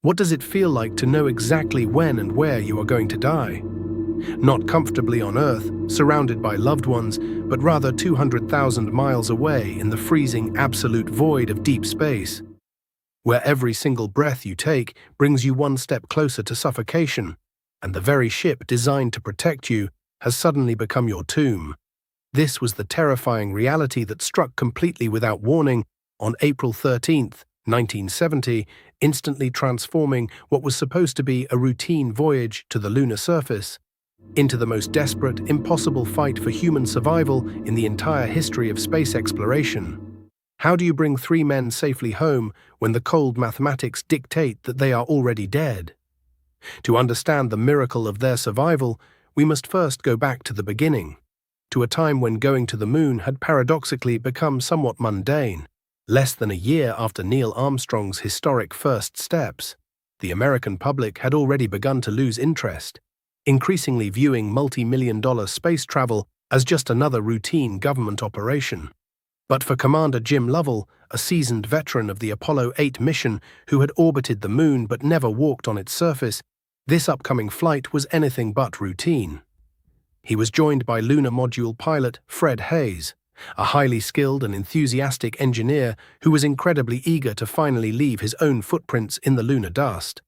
What does it feel like to know exactly when and where you are going to die? Not comfortably on Earth, surrounded by loved ones, but rather 200,000 miles away in the freezing absolute void of deep space, where every single breath you take brings you one step closer to suffocation, and the very ship designed to protect you has suddenly become your tomb. This was the terrifying reality that struck completely without warning on April 13th, 1970, instantly transforming what was supposed to be a routine voyage to the lunar surface into the most desperate, impossible fight for human survival in the entire history of space exploration. How do you bring three men safely home when the cold mathematics dictate that they are already dead? To understand the miracle of their survival, we must first go back to the beginning, to a time when going to the moon had paradoxically become somewhat mundane. Less than a year after Neil Armstrong's historic first steps, the American public had already begun to lose interest, increasingly viewing multi-million-dollar space travel as just another routine government operation. But for Commander Jim Lovell, a seasoned veteran of the Apollo 8 mission who had orbited the moon but never walked on its surface, this upcoming flight was anything but routine. He was joined by lunar module pilot Fred Haise, a highly skilled and enthusiastic engineer who was incredibly eager to finally leave his own footprints in the lunar dust,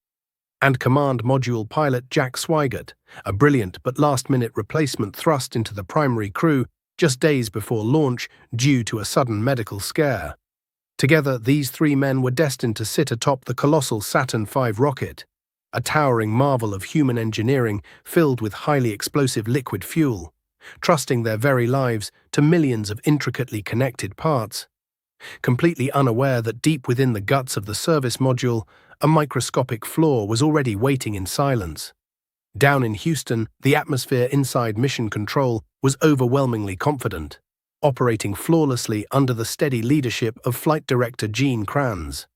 and command module pilot Jack Swigert, a brilliant but last-minute replacement thrust into the primary crew just days before launch due to a sudden medical scare. Together, these three men were destined to sit atop the colossal Saturn V rocket, a towering marvel of human engineering filled with highly explosive liquid fuel, trusting their very lives to millions of intricately connected parts, completely unaware that deep within the guts of the service module, a microscopic flaw was already waiting in silence. Down in Houston, the atmosphere inside Mission Control was overwhelmingly confident, operating flawlessly under the steady leadership of Flight Director Gene Kranz.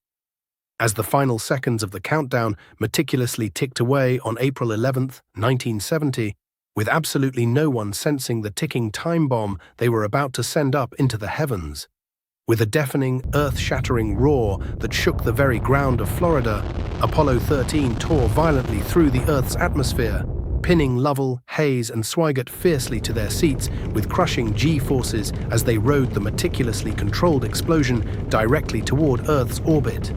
As the final seconds of the countdown meticulously ticked away on April 11th, 1970, with absolutely no one sensing the ticking time bomb they were about to send up into the heavens. With a deafening, earth-shattering roar that shook the very ground of Florida, Apollo 13 tore violently through the Earth's atmosphere, pinning Lovell, Haise, and Swigert fiercely to their seats with crushing G-forces as they rode the meticulously controlled explosion directly toward Earth's orbit.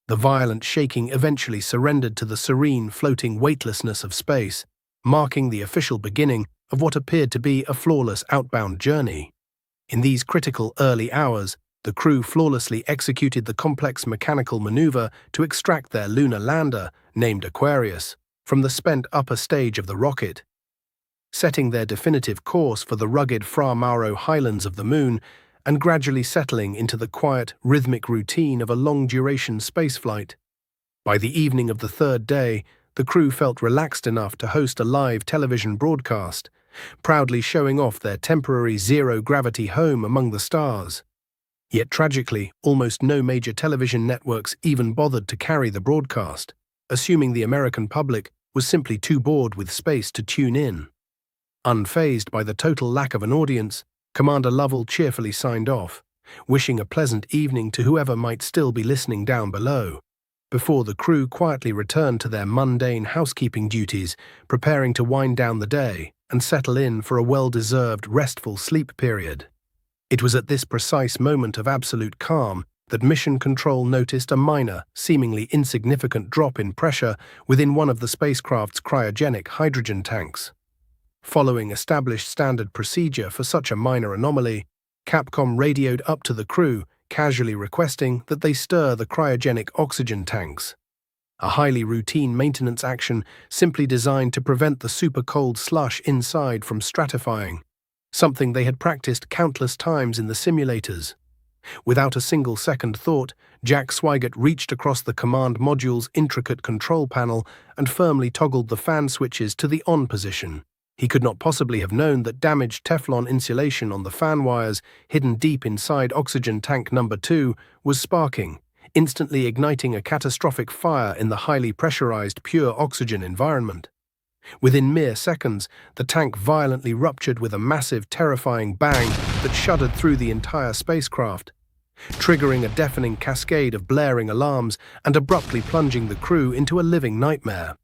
The violent shaking eventually surrendered to the serene, floating weightlessness of space, marking the official beginning of what appeared to be a flawless outbound journey. In these critical early hours, the crew flawlessly executed the complex mechanical maneuver to extract their lunar lander, named Aquarius, from the spent upper stage of the rocket, setting their definitive course for the rugged Fra Mauro highlands of the moon and gradually settling into the quiet, rhythmic routine of a long-duration spaceflight. By the evening of the third day, the crew felt relaxed enough to host a live television broadcast, proudly showing off their temporary zero-gravity home among the stars. Yet tragically, almost no major television networks even bothered to carry the broadcast, assuming the American public was simply too bored with space to tune in. Unfazed by the total lack of an audience, Commander Lovell cheerfully signed off, wishing a pleasant evening to whoever might still be listening down below, before the crew quietly returned to their mundane housekeeping duties, preparing to wind down the day and settle in for a well-deserved restful sleep period. It was at this precise moment of absolute calm that Mission Control noticed a minor, seemingly insignificant drop in pressure within one of the spacecraft's cryogenic hydrogen tanks. Following established standard procedure for such a minor anomaly, Capcom radioed up to the crew, casually requesting that they stir the cryogenic oxygen tanks. A highly routine maintenance action simply designed to prevent the super-cold slush inside from stratifying, something they had practiced countless times in the simulators. Without a single second thought, Jack Swigert reached across the command module's intricate control panel and firmly toggled the fan switches to the on position. He could not possibly have known that damaged Teflon insulation on the fan wires hidden deep inside oxygen tank number 2 was sparking, instantly igniting a catastrophic fire in the highly pressurized pure oxygen environment. Within mere seconds, the tank violently ruptured with a massive, terrifying bang that shuddered through the entire spacecraft. triggering a deafening cascade of blaring alarms and abruptly plunging the crew into a living nightmare.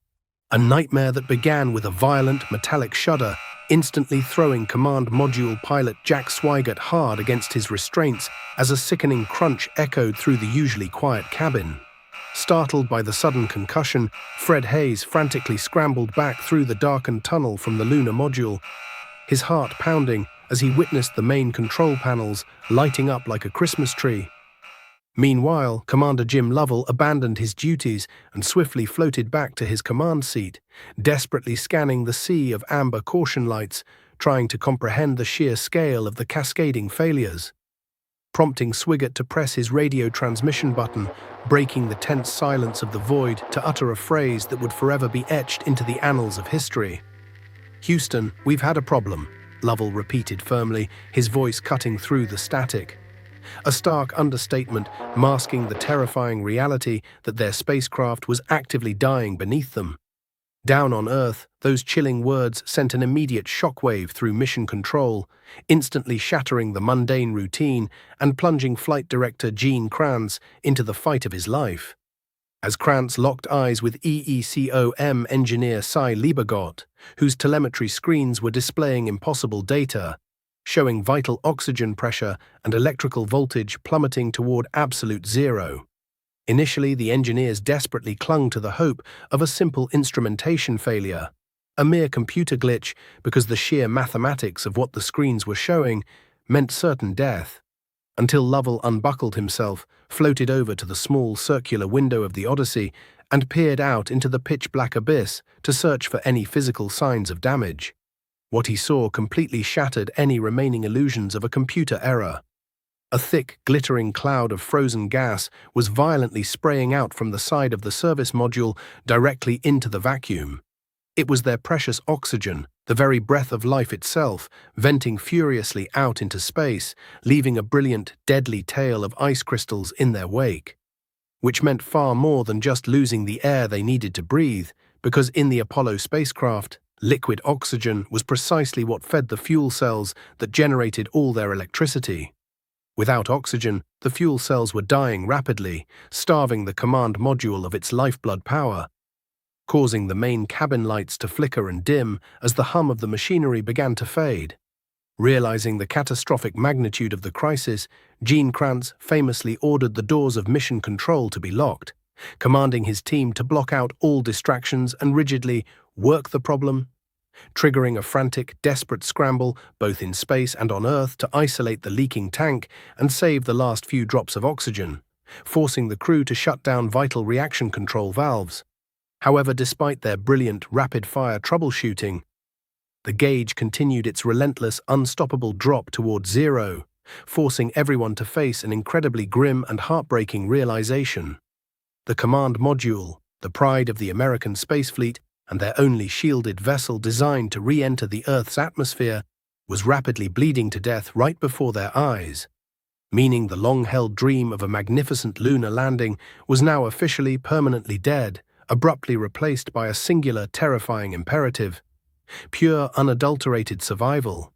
A nightmare that began with a violent, metallic shudder, instantly throwing Command Module pilot Jack Swigert hard against his restraints as a sickening crunch echoed through the usually quiet cabin. Startled by the sudden concussion, Fred Haise frantically scrambled back through the darkened tunnel from the lunar module, his heart pounding as he witnessed the main control panels lighting up like a Christmas tree. Meanwhile, Commander Jim Lovell abandoned his duties and swiftly floated back to his command seat, desperately scanning the sea of amber caution lights, trying to comprehend the sheer scale of the cascading failures. Prompting Swigert to press his radio transmission button, breaking the tense silence of the void to utter a phrase that would forever be etched into the annals of history. "Houston, we've had a problem," Lovell repeated firmly, his voice cutting through the static. A stark understatement masking the terrifying reality that their spacecraft was actively dying beneath them. Down on Earth, those chilling words sent an immediate shockwave through mission control, instantly shattering the mundane routine and plunging Flight Director Gene Kranz into the fight of his life. As Kranz locked eyes with EECOM engineer Cy Liebergott, whose telemetry screens were displaying impossible data, showing vital oxygen pressure and electrical voltage plummeting toward absolute zero. Initially, the engineers desperately clung to the hope of a simple instrumentation failure, a mere computer glitch because the sheer mathematics of what the screens were showing meant certain death, until Lovell unbuckled himself, floated over to the small circular window of the Odyssey, and peered out into the pitch-black abyss to search for any physical signs of damage. What he saw completely shattered any remaining illusions of a computer error. A thick, glittering cloud of frozen gas was violently spraying out from the side of the service module directly into the vacuum. It was their precious oxygen, the very breath of life itself, venting furiously out into space, leaving a brilliant, deadly tail of ice crystals in their wake. Which meant far more than just losing the air they needed to breathe, because in the Apollo spacecraft, liquid oxygen was precisely what fed the fuel cells that generated all their electricity. Without oxygen, the fuel cells were dying rapidly, starving the command module of its lifeblood power, causing the main cabin lights to flicker and dim as the hum of the machinery began to fade. Realizing the catastrophic magnitude of the crisis, Gene Kranz famously ordered the doors of mission control to be locked, commanding his team to block out all distractions and rigidly work the problem, triggering a frantic, desperate scramble both in space and on Earth to isolate the leaking tank and save the last few drops of oxygen, forcing the crew to shut down vital reaction control valves. However, despite their brilliant, rapid-fire troubleshooting, the gauge continued its relentless, unstoppable drop toward zero, forcing everyone to face an incredibly grim and heartbreaking realization. The command module, the pride of the American space fleet and their only shielded vessel designed to re-enter the Earth's atmosphere, was rapidly bleeding to death right before their eyes, meaning the long-held dream of a magnificent lunar landing was now officially permanently dead, abruptly replaced by a singular, terrifying imperative: pure, unadulterated survival.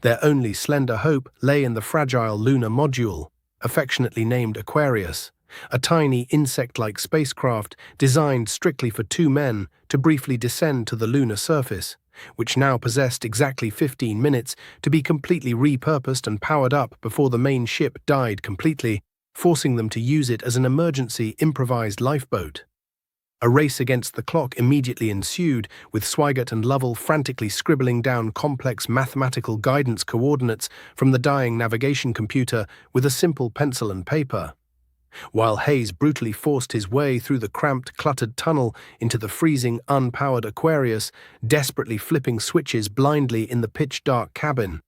Their only slender hope lay in the fragile lunar module, affectionately named Aquarius, a tiny insect-like spacecraft designed strictly for two men to briefly descend to the lunar surface, which now possessed exactly 15 minutes to be completely repurposed and powered up before the main ship died completely, forcing them to use it as an emergency improvised lifeboat. A race against the clock immediately ensued, with Swigert and Lovell frantically scribbling down complex mathematical guidance coordinates from the dying navigation computer with a simple pencil and paper, while Haise brutally forced his way through the cramped, cluttered tunnel into the freezing, unpowered Aquarius, desperately flipping switches blindly in the pitch-dark cabin,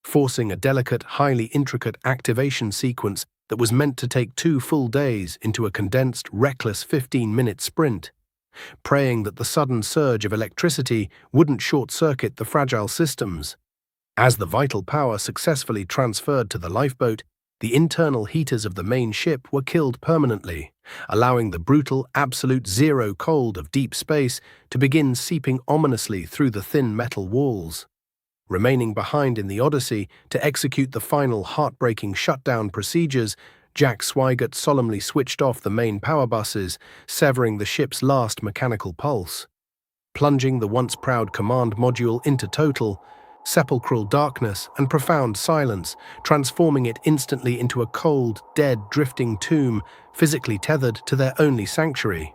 forcing a delicate, highly intricate activation sequence that was meant to take 2 full days into a condensed, reckless 15-minute sprint, praying that the sudden surge of electricity wouldn't short-circuit the fragile systems. As the vital power successfully transferred to the lifeboat, the internal heaters of the main ship were killed permanently, allowing the brutal, absolute zero cold of deep space to begin seeping ominously through the thin metal walls. Remaining behind in the Odyssey to execute the final heartbreaking shutdown procedures, Jack Swigert solemnly switched off the main power buses, severing the ship's last mechanical pulse. Plunging the once proud command module into total, sepulchral darkness and profound silence, transforming it instantly into a cold, dead, drifting tomb, physically tethered to their only sanctuary.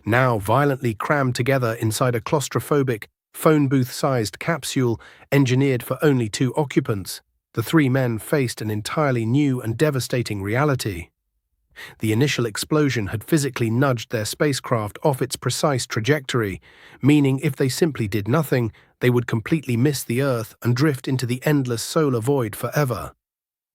Now violently crammed together inside a claustrophobic, phone booth-sized capsule engineered for only 2 occupants, the 3 men faced an entirely new and devastating reality. The initial explosion had physically nudged their spacecraft off its precise trajectory, meaning if they simply did nothing, they would completely miss the Earth and drift into the endless solar void forever.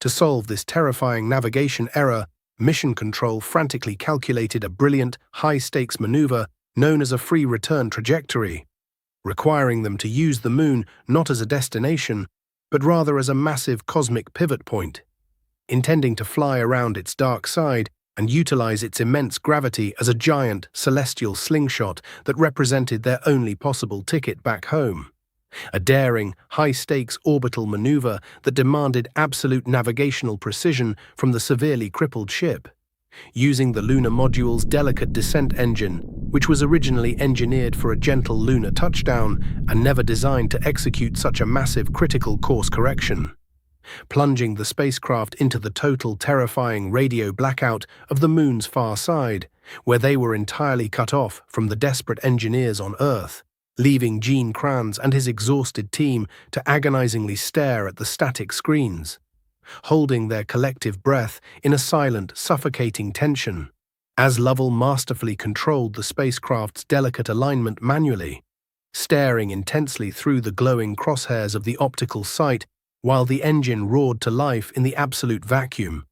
To solve this terrifying navigation error, Mission Control frantically calculated a brilliant, high-stakes maneuver known as a free return trajectory, requiring them to use the Moon not as a destination, but rather as a massive cosmic pivot point. Intending to fly around its dark side and utilize its immense gravity as a giant celestial slingshot that represented their only possible ticket back home. A daring, high-stakes orbital maneuver that demanded absolute navigational precision from the severely crippled ship. Using the lunar module's delicate descent engine, which was originally engineered for a gentle lunar touchdown and never designed to execute such a massive critical course correction. Plunging the spacecraft into the total terrifying radio blackout of the Moon's far side, where they were entirely cut off from the desperate engineers on Earth, leaving Gene Kranz and his exhausted team to agonizingly stare at the static screens, holding their collective breath in a silent, suffocating tension, as Lovell masterfully controlled the spacecraft's delicate alignment manually, staring intensely through the glowing crosshairs of the optical sight while the engine roared to life in the absolute vacuum,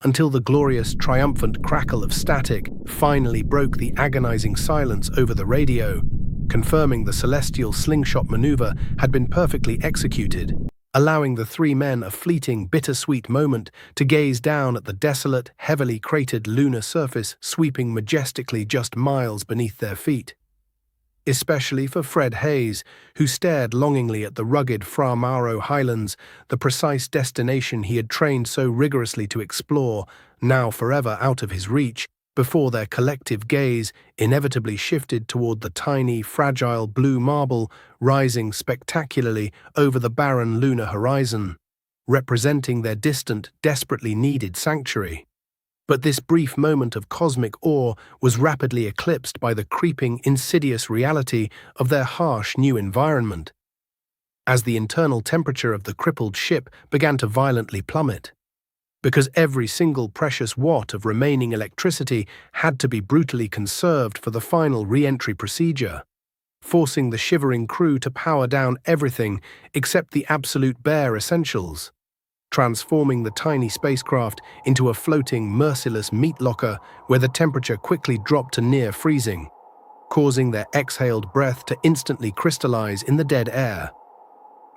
until the glorious, triumphant crackle of static finally broke the agonizing silence over the radio, confirming the celestial slingshot maneuver had been perfectly executed, allowing the 3 men a fleeting, bittersweet moment to gaze down at the desolate, heavily cratered lunar surface sweeping majestically just miles beneath their feet. Especially for Fred Haise, who stared longingly at the rugged Fra Mauro highlands, the precise destination he had trained so rigorously to explore, now forever out of his reach, before their collective gaze inevitably shifted toward the tiny, fragile blue marble rising spectacularly over the barren lunar horizon, representing their distant, desperately needed sanctuary. But this brief moment of cosmic awe was rapidly eclipsed by the creeping, insidious reality of their harsh new environment, as the internal temperature of the crippled ship began to violently plummet. Because every single precious watt of remaining electricity had to be brutally conserved for the final re-entry procedure, forcing the shivering crew to power down everything except the absolute bare essentials, transforming the tiny spacecraft into a floating, merciless meat locker where the temperature quickly dropped to near freezing, causing their exhaled breath to instantly crystallize in the dead air,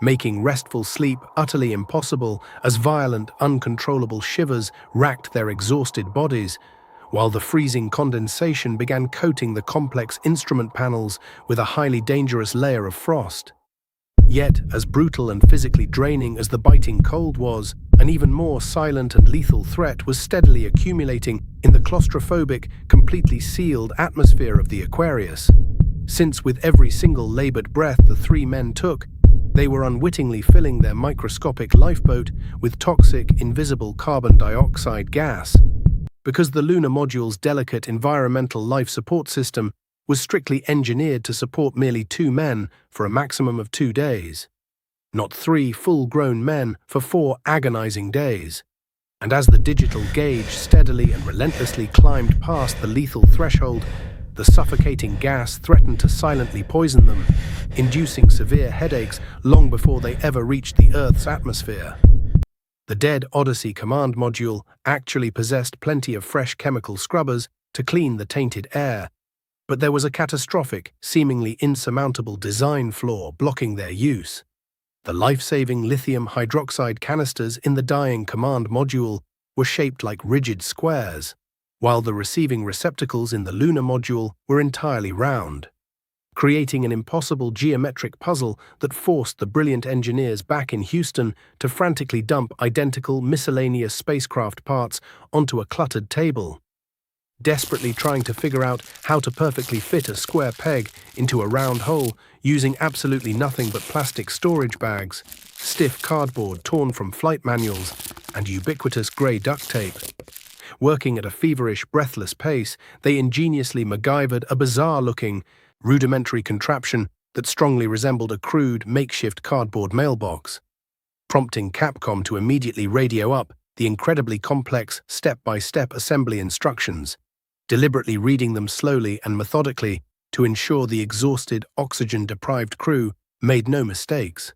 making restful sleep utterly impossible as violent, uncontrollable shivers racked their exhausted bodies, while the freezing condensation began coating the complex instrument panels with a highly dangerous layer of frost. Yet, as brutal and physically draining as the biting cold was, an even more silent and lethal threat was steadily accumulating in the claustrophobic, completely sealed atmosphere of the Aquarius. Since with every single labored breath the 3 men took, they were unwittingly filling their microscopic lifeboat with toxic, invisible carbon dioxide gas. Because the lunar module's delicate environmental life support system was strictly engineered to support merely 2 men for a maximum of 2 days, not 3 full-grown men for 4 agonizing days. And as the digital gauge steadily and relentlessly climbed past the lethal threshold, the suffocating gas threatened to silently poison them, inducing severe headaches long before they ever reached the Earth's atmosphere. The dead Odyssey command module actually possessed plenty of fresh chemical scrubbers to clean the tainted air, but there was a catastrophic, seemingly insurmountable design flaw blocking their use. The life-saving lithium hydroxide canisters in the dying command module were shaped like rigid squares, while the receiving receptacles in the lunar module were entirely round, creating an impossible geometric puzzle that forced the brilliant engineers back in Houston to frantically dump identical miscellaneous spacecraft parts onto a cluttered table, desperately trying to figure out how to perfectly fit a square peg into a round hole using absolutely nothing but plastic storage bags, stiff cardboard torn from flight manuals, and ubiquitous grey duct tape. Working at a feverish, breathless pace, they ingeniously MacGyvered a bizarre-looking, rudimentary contraption that strongly resembled a crude, makeshift cardboard mailbox, prompting Capcom to immediately radio up the incredibly complex step-by-step assembly instructions, deliberately reading them slowly and methodically to ensure the exhausted, oxygen-deprived crew made no mistakes.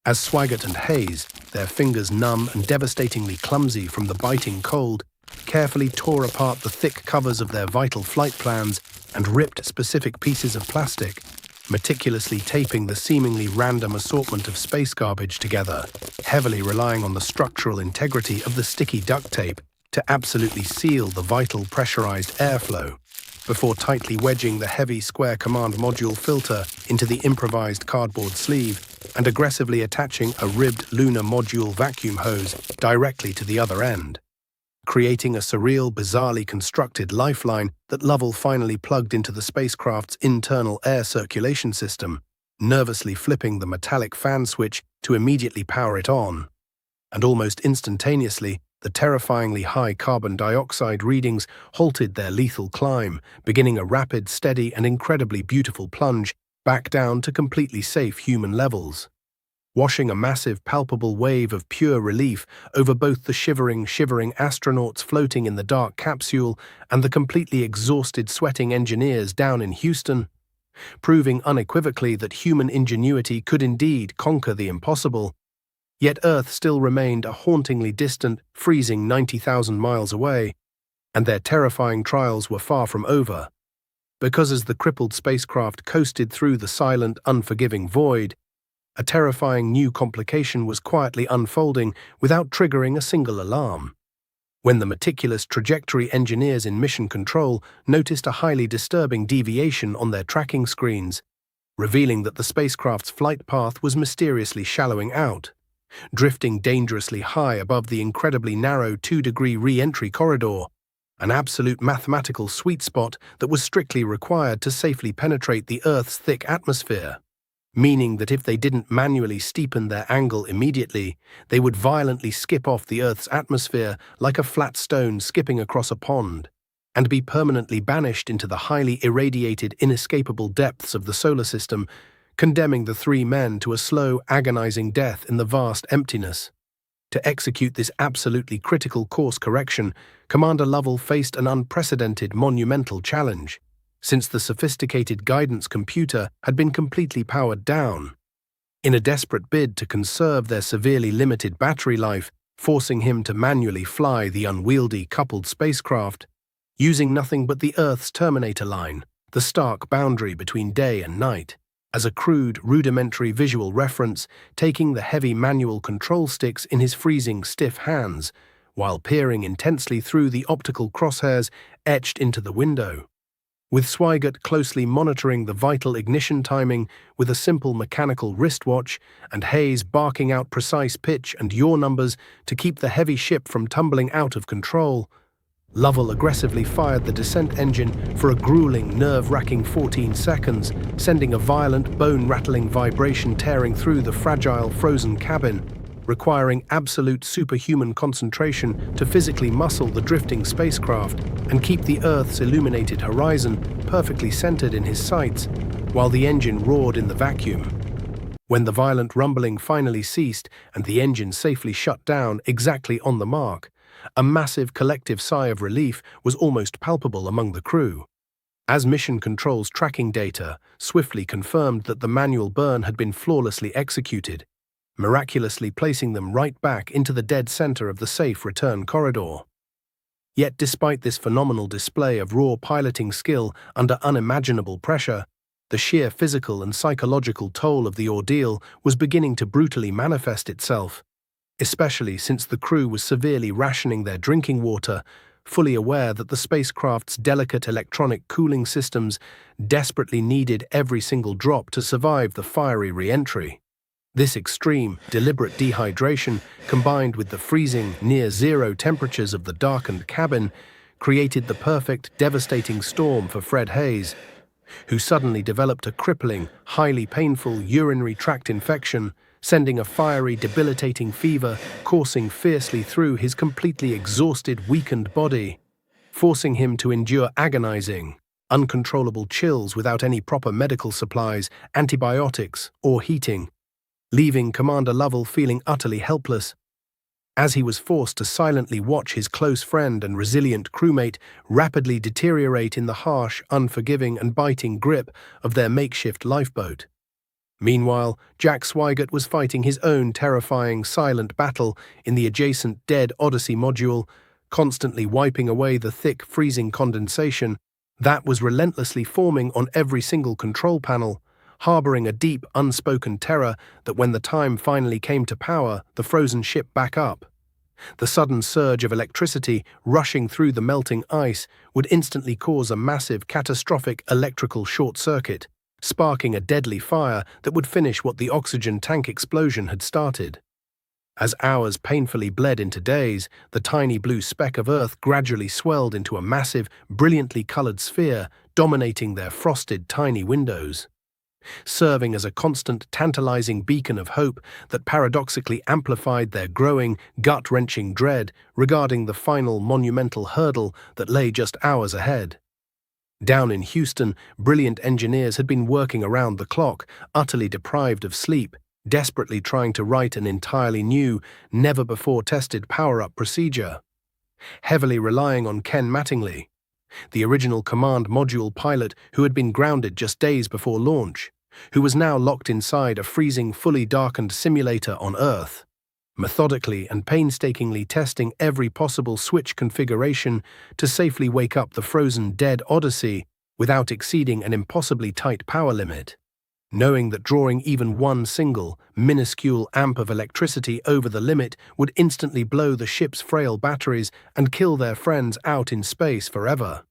As Swigert and Haise, their fingers numb and devastatingly clumsy from the biting cold, carefully tore apart the thick covers of their vital flight plans and ripped specific pieces of plastic, meticulously taping the seemingly random assortment of space garbage together, heavily relying on the structural integrity of the sticky duct tape to absolutely seal the vital pressurized airflow, before tightly wedging the heavy square command module filter into the improvised cardboard sleeve and aggressively attaching a ribbed lunar module vacuum hose directly to the other end, creating a surreal, bizarrely constructed lifeline that Lovell finally plugged into the spacecraft's internal air circulation system, nervously flipping the metallic fan switch to immediately power it on. And almost instantaneously, the terrifyingly high carbon dioxide readings halted their lethal climb, beginning a rapid, steady, and incredibly beautiful plunge back down to completely safe human levels, washing a massive, palpable wave of pure relief over both the shivering astronauts floating in the dark capsule and the completely exhausted, sweating engineers down in Houston, proving unequivocally that human ingenuity could indeed conquer the impossible. Yet Earth still remained a hauntingly distant, freezing 90,000 miles away, and their terrifying trials were far from over, because as the crippled spacecraft coasted through the silent, unforgiving void, a terrifying new complication was quietly unfolding without triggering a single alarm. When the meticulous trajectory engineers in Mission Control noticed a highly disturbing deviation on their tracking screens, revealing that the spacecraft's flight path was mysteriously shallowing out, drifting dangerously high above the incredibly narrow 2-degree re-entry corridor, an absolute mathematical sweet spot that was strictly required to safely penetrate the Earth's thick atmosphere, meaning that if they didn't manually steepen their angle immediately, they would violently skip off the Earth's atmosphere like a flat stone skipping across a pond, and be permanently banished into the highly irradiated, inescapable depths of the solar system, condemning the three men to a slow, agonizing death in the vast emptiness. To execute this absolutely critical course correction, Commander Lovell faced an unprecedented, monumental challenge, since the sophisticated guidance computer had been completely powered down, in a desperate bid to conserve their severely limited battery life, forcing him to manually fly the unwieldy coupled spacecraft, using nothing but the Earth's terminator line, the stark boundary between day and night, as a crude, rudimentary visual reference, taking the heavy manual control sticks in his freezing, stiff hands, while peering intensely through the optical crosshairs etched into the window, with Swigert closely monitoring the vital ignition timing with a simple mechanical wristwatch, and Haise barking out precise pitch and yaw numbers to keep the heavy ship from tumbling out of control. Lovell aggressively fired the descent engine for a grueling, nerve-wracking 14 seconds, sending a violent, bone-rattling vibration tearing through the fragile, frozen cabin, requiring absolute superhuman concentration to physically muscle the drifting spacecraft and keep the Earth's illuminated horizon perfectly centered in his sights, while the engine roared in the vacuum. When the violent rumbling finally ceased and the engine safely shut down exactly on the mark, a massive collective sigh of relief was almost palpable among the crew, as Mission Control's tracking data swiftly confirmed that the manual burn had been flawlessly executed, miraculously placing them right back into the dead center of the safe return corridor. Yet despite this phenomenal display of raw piloting skill under unimaginable pressure, the sheer physical and psychological toll of the ordeal was beginning to brutally manifest itself, especially since the crew was severely rationing their drinking water, fully aware that the spacecraft's delicate electronic cooling systems desperately needed every single drop to survive the fiery re-entry. This extreme, deliberate dehydration, combined with the freezing, near-zero temperatures of the darkened cabin, created the perfect, devastating storm for Fred Haise, who suddenly developed a crippling, highly painful urinary tract infection, sending a fiery, debilitating fever coursing fiercely through his completely exhausted, weakened body, forcing him to endure agonizing, uncontrollable chills without any proper medical supplies, antibiotics, or heating, leaving Commander Lovell feeling utterly helpless, as he was forced to silently watch his close friend and resilient crewmate rapidly deteriorate in the harsh, unforgiving and biting grip of their makeshift lifeboat. Meanwhile, Jack Swigert was fighting his own terrifying, silent battle in the adjacent Dead Odyssey module, constantly wiping away the thick, freezing condensation that was relentlessly forming on every single control panel, harboring a deep, unspoken terror that when the time finally came to power the frozen ship back up, the sudden surge of electricity rushing through the melting ice would instantly cause a massive, catastrophic electrical short-circuit, sparking a deadly fire that would finish what the oxygen tank explosion had started. As hours painfully bled into days, the tiny blue speck of Earth gradually swelled into a massive, brilliantly colored sphere dominating their frosted, tiny windows, serving as a constant, tantalizing beacon of hope that paradoxically amplified their growing, gut-wrenching dread regarding the final monumental hurdle that lay just hours ahead. Down in Houston, brilliant engineers had been working around the clock, utterly deprived of sleep, desperately trying to write an entirely new, never-before-tested power-up procedure, heavily relying on Ken Mattingly, the original command module pilot who had been grounded just days before launch, who was now locked inside a freezing, fully darkened simulator on Earth, methodically and painstakingly testing every possible switch configuration to safely wake up the frozen Dead Odyssey without exceeding an impossibly tight power limit, knowing that drawing even one single, minuscule amp of electricity over the limit would instantly blow the ship's frail batteries and kill their friends out in space forever.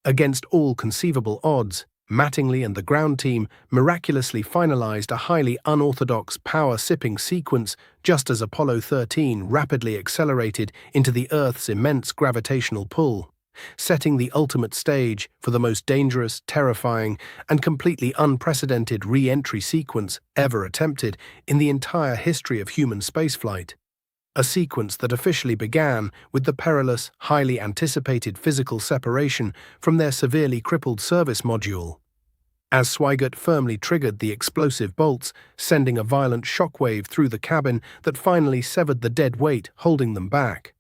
Against all conceivable odds, Mattingly and the ground team miraculously finalized a highly unorthodox power-sipping sequence just as Apollo 13 rapidly accelerated into the Earth's immense gravitational pull, setting the ultimate stage for the most dangerous, terrifying, and completely unprecedented re-entry sequence ever attempted in the entire history of human spaceflight. A sequence that officially began with the perilous, highly anticipated physical separation from their severely crippled service module, as Swigert firmly triggered the explosive bolts, sending a violent shockwave through the cabin that finally severed the dead weight holding them back,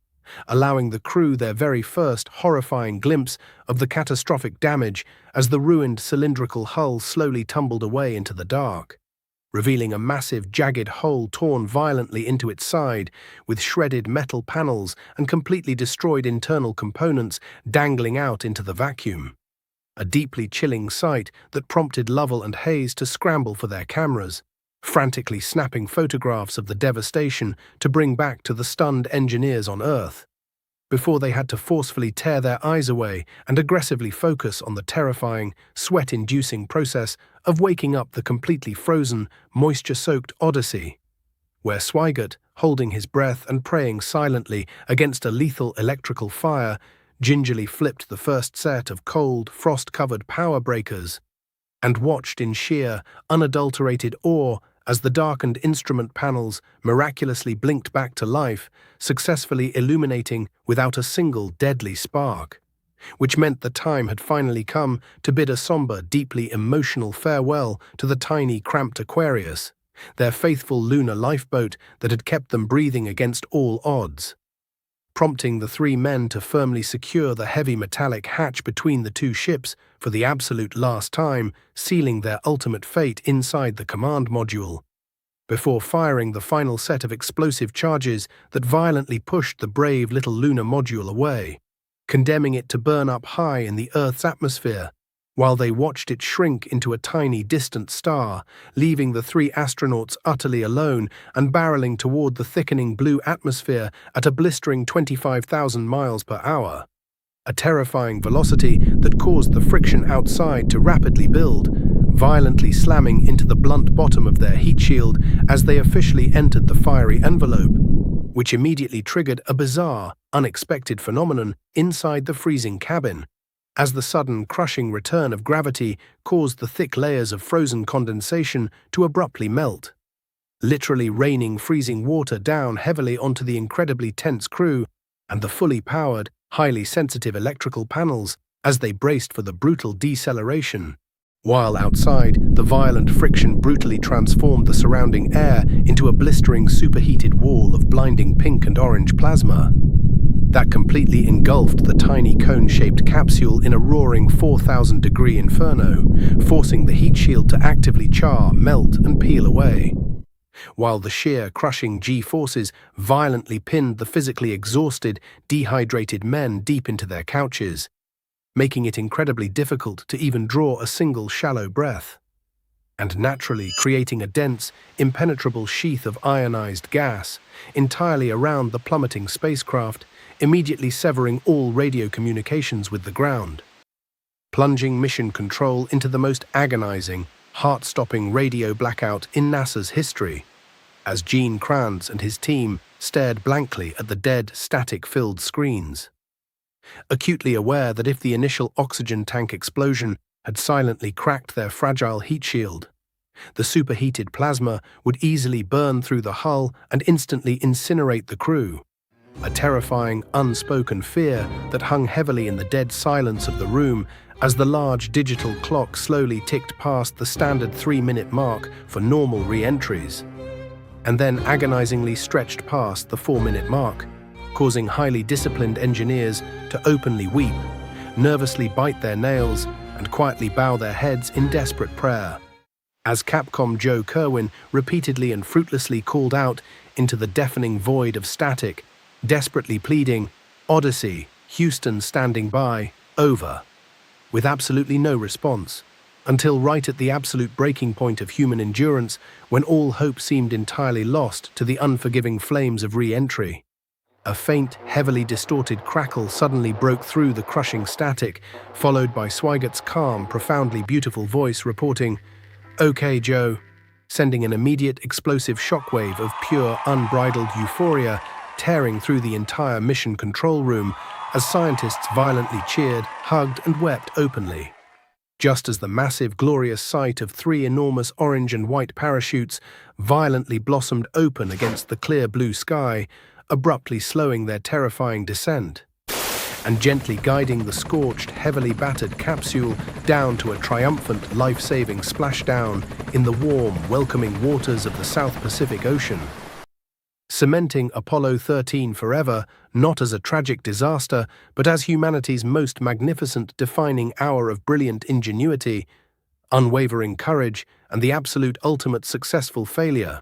allowing the crew their very first horrifying glimpse of the catastrophic damage as the ruined cylindrical hull slowly tumbled away into the dark, revealing a massive, jagged hole torn violently into its side, with shredded metal panels and completely destroyed internal components dangling out into the vacuum. A deeply chilling sight that prompted Lovell and Haise to scramble for their cameras, frantically snapping photographs of the devastation to bring back to the stunned engineers on Earth, before they had to forcefully tear their eyes away and aggressively focus on the terrifying, sweat-inducing process of waking up the completely frozen, moisture-soaked Odyssey, where Swigert, holding his breath and praying silently against a lethal electrical fire, gingerly flipped the first set of cold, frost-covered power breakers and watched in sheer, unadulterated awe as the darkened instrument panels miraculously blinked back to life, successfully illuminating without a single deadly spark, which meant the time had finally come to bid a somber, deeply emotional farewell to the tiny, cramped Aquarius, their faithful lunar lifeboat that had kept them breathing against all odds, prompting the three men to firmly secure the heavy metallic hatch between the two ships for the absolute last time, sealing their ultimate fate inside the command module, before firing the final set of explosive charges that violently pushed the brave little lunar module away, condemning it to burn up high in the Earth's atmosphere, while they watched it shrink into a tiny distant star, leaving the three astronauts utterly alone and barreling toward the thickening blue atmosphere at a blistering 25,000 miles per hour. a terrifying velocity that caused the friction outside to rapidly build, violently slamming into the blunt bottom of their heat shield as they officially entered the fiery envelope, which immediately triggered a bizarre, unexpected phenomenon inside the freezing cabin, as the sudden crushing return of gravity caused the thick layers of frozen condensation to abruptly melt, literally raining freezing water down heavily onto the incredibly tense crew and the fully powered, highly sensitive electrical panels as they braced for the brutal deceleration. While outside, the violent friction brutally transformed the surrounding air into a blistering superheated wall of blinding pink and orange plasma that completely engulfed the tiny cone-shaped capsule in a roaring 4,000-degree inferno, forcing the heat shield to actively char, melt, and peel away, while the sheer, crushing G-forces violently pinned the physically exhausted, dehydrated men deep into their couches, making it incredibly difficult to even draw a single shallow breath, and naturally creating a dense, impenetrable sheath of ionized gas entirely around the plummeting spacecraft, immediately severing all radio communications with the ground, plunging mission control into the most agonizing, heart-stopping radio blackout in NASA's history, as Gene Kranz and his team stared blankly at the dead, static-filled screens, acutely aware that if the initial oxygen tank explosion had silently cracked their fragile heat shield, the superheated plasma would easily burn through the hull and instantly incinerate the crew, a terrifying, unspoken fear that hung heavily in the dead silence of the room as the large digital clock slowly ticked past the standard 3-minute mark for normal re-entries, and then agonizingly stretched past the 4-minute mark, causing highly disciplined engineers to openly weep, nervously bite their nails, and quietly bow their heads in desperate prayer, as Capcom Joe Kerwin repeatedly and fruitlessly called out into the deafening void of static, desperately pleading, "Odyssey, Houston standing by, over," with absolutely no response, until right at the absolute breaking point of human endurance, when all hope seemed entirely lost to the unforgiving flames of re-entry, a faint, heavily distorted crackle suddenly broke through the crushing static, followed by Swigert's calm, profoundly beautiful voice reporting, "Okay, Joe," sending an immediate explosive shockwave of pure, unbridled euphoria tearing through the entire mission control room as scientists violently cheered, hugged, and wept openly, just as the massive, glorious sight of 3 enormous orange and white parachutes violently blossomed open against the clear blue sky, abruptly slowing their terrifying descent, and gently guiding the scorched, heavily battered capsule down to a triumphant, life-saving splashdown in the warm, welcoming waters of the South Pacific Ocean, cementing Apollo 13 forever, not as a tragic disaster, but as humanity's most magnificent defining hour of brilliant ingenuity, unwavering courage, and the absolute ultimate successful failure.